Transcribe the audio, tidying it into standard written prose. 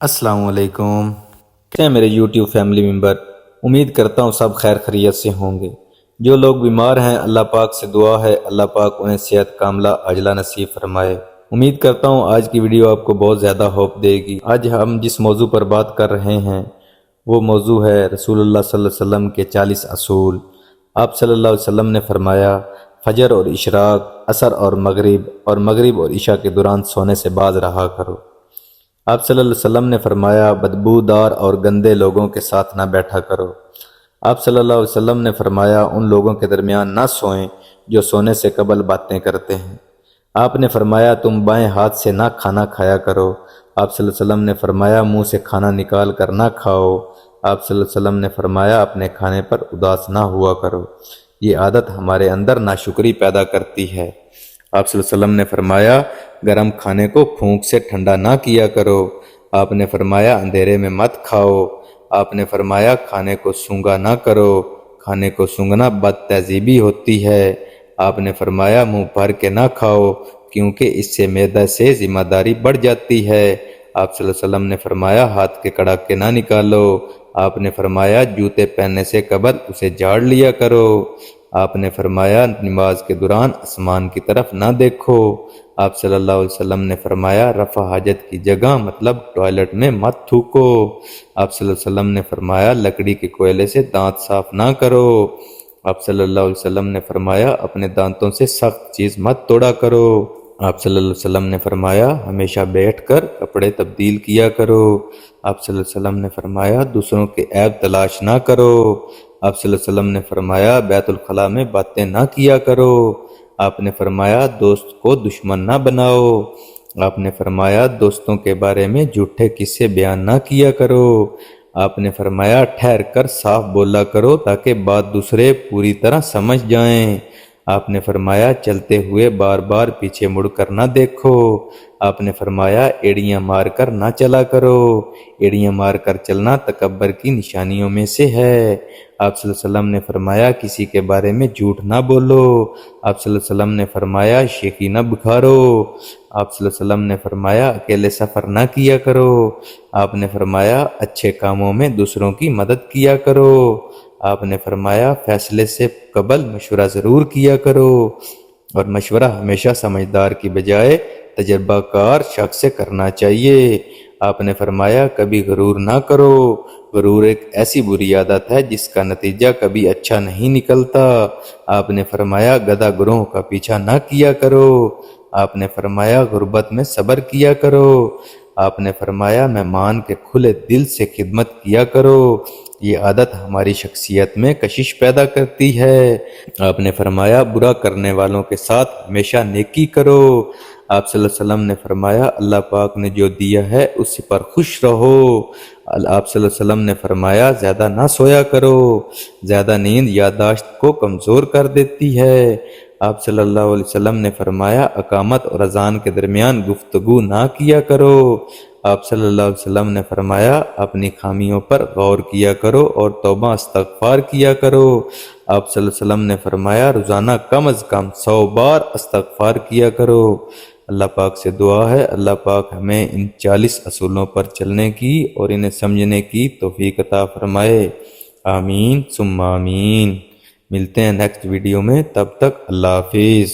السلام علیکم، کیسے ہیں میرے یوٹیوب فیملی ممبر؟ امید کرتا ہوں سب خیر خیریت سے ہوں گے۔ جو لوگ بیمار ہیں اللہ پاک سے دعا ہے اللہ پاک انہیں صحت کاملہ عاجلہ نصیب فرمائے۔ امید کرتا ہوں آج کی ویڈیو آپ کو بہت زیادہ ہوپ دے گی۔ آج ہم جس موضوع پر بات کر رہے ہیں وہ موضوع ہے رسول اللہ صلی اللہ علیہ وسلم کے 40 اصول۔ آپ صلی اللہ علیہ وسلم نے فرمایا فجر اور اشراق، عصر اور مغرب اور عشاء کے دوران سونے سے باز رہا کرو۔ آپ صلی اللہ علیہ وسلم نے فرمایا بدبودار اور گندے لوگوں کے ساتھ نہ بیٹھا کرو۔ آپ صلی اللہ علیہ وسلم نے فرمایا ان لوگوں کے درمیان نہ سوئیں جو سونے سے قبل باتیں کرتے ہیں۔ آپ نے فرمایا تم بائیں ہاتھ سے نہ کھانا کھایا کرو۔ آپ صلی اللہ علیہ وسلم نے فرمایا منہ سے کھانا نکال کر نہ کھاؤ۔ آپ صلی اللہ علیہ وسلم نے فرمایا اپنے کھانے پر اداس نہ ہوا کرو، یہ عادت ہمارے اندر ناشکری پیدا کرتی ہے۔ آپ صلی اللہ علیہ وسلم نے فرمایا گرم کھانے کو پھونک سے ٹھنڈا نہ کیا کرو۔ آپ نے فرمایا اندھیرے میں مت کھاؤ۔ آپ نے فرمایا کھانے کو سونگھا نہ کرو، کھانے کو سونگھنا بد تہذیبی ہوتی ہے۔ آپ نے فرمایا منہ بھر کے نہ کھاؤ کیونکہ اس سے معدہ سے ذمہ داری بڑھ جاتی ہے۔ آپ صلی اللہ علیہ وسلم نے فرمایا ہاتھ کے کڑاکے نہ نکالو۔ آپ نے فرمایا جوتے پہننے سے قبل اسے جھاڑ لیا کرو۔ آپ نے فرمایا نماز کے دوران آسمان کی طرف نہ دیکھو۔ آپ صلی اللہ علیہ وسلم نے فرمایا رفع حاجت کی جگہ مطلب ٹوائلٹ میں مت تھوکو۔ آپ صلی اللہ علیہ وسلم نے فرمایا لکڑی کے کوئلے سے دانت صاف نہ کرو۔ آپ صلی اللہ علیہ وسلم نے فرمایا اپنے دانتوں سے سخت چیز مت توڑا کرو۔ آپ صلی اللہ علیہ وسلم نے فرمایا ہمیشہ بیٹھ کر کپڑے تبدیل کیا کرو۔ آپ صلی اللہ علیہ وسلم نے فرمایا دوسروں کے عیب تلاش نہ کرو۔ آپ صلی اللہ علیہ وسلم نے فرمایا بیت الخلاء میں باتیں نہ کیا کرو۔ آپ نے فرمایا دوست کو دشمن نہ بناؤ۔ آپ نے فرمایا دوستوں کے بارے میں جھوٹے قصے بیان نہ کیا کرو۔ آپ نے فرمایا ٹھہر کر صاف بولا کرو تاکہ بات دوسرے پوری طرح سمجھ جائیں۔ آپ نے فرمایا چلتے ہوئے بار بار پیچھے مڑ کر نہ دیکھو۔ آپ نے فرمایا ایڑیاں مار کر نہ چلا کرو، ایڑیاں مار کر چلنا تکبر کی نشانیوں میں سے ہے۔ آپ صلی اللہ علیہ وسلم نے فرمایا کسی کے بارے میں جھوٹ نہ بولو۔ آپ صلی اللہ علیہ وسلم نے فرمایا شیخی نہ بکھارو۔ آپ صلی اللہ علیہ وسلم نے فرمایا اکیلے سفر نہ کیا کرو۔ آپ نے فرمایا اچھے کاموں میں دوسروں کی مدد کیا کرو۔ آپ نے فرمایا فیصلے سے قبل مشورہ ضرور کیا کرو، اور مشورہ ہمیشہ سمجھدار کی بجائے تجربہ کار شخص سے کرنا چاہیے۔ آپ نے فرمایا کبھی غرور نہ کرو، غرور ایک ایسی بری عادت ہے جس کا نتیجہ کبھی اچھا نہیں نکلتا۔ آپ نے فرمایا گدھا گروہ کا پیچھا نہ کیا کرو۔ آپ نے فرمایا غربت میں صبر کیا کرو۔ آپ نے فرمایا مہمان کے کھلے دل سے خدمت کیا کرو، یہ عادت ہماری شخصیت میں کشش پیدا کرتی ہے۔ آپ نے فرمایا برا کرنے والوں کے ساتھ ہمیشہ نیکی کرو۔ آپ صلی اللہ علیہ وسلم نے فرمایا اللہ پاک نے جو دیا ہے اس پر خوش رہو۔ آپ صلی اللہ علیہ وسلم نے فرمایا زیادہ نہ سویا کرو، زیادہ نیند یادداشت کو کمزور کر دیتی ہے۔ آپ صلی اللہ علیہ وسلم نے فرمایا اقامت اور اذان کے درمیان گفتگو نہ کیا کرو۔ آپ صلی اللہ علیہ وسلم نے فرمایا اپنی خامیوں پر غور کیا کرو اور توبہ استغفار کیا کرو۔ آپ صلی اللہ علیہ وسلم نے فرمایا روزانہ کم از کم 100 بار استغفار کیا کرو۔ اللہ پاک سے دعا ہے اللہ پاک ہمیں ان 40 اصولوں پر چلنے کی اور انہیں سمجھنے کی توفیق عطا فرمائے۔ آمین ثم آمین۔ ملتے ہیں نیکسٹ ویڈیو میں، تب تک اللہ حافظ۔